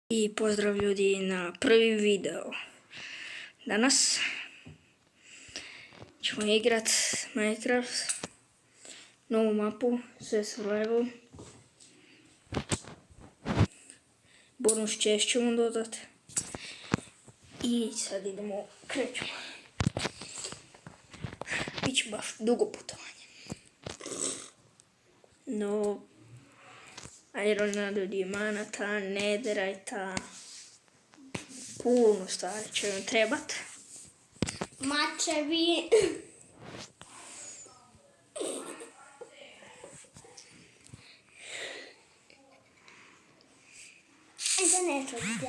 I pozdrav ljudi na prvi video. Danas ćemo igrat Minecraft, novu mapu, sve survival. Bonus chest ćemo dodat. I sad krećemo. Biće baš dugo putovanje. No, Irona do dijamanata, netherita, puno stvari će vam trebat. Mačevi. Da ne to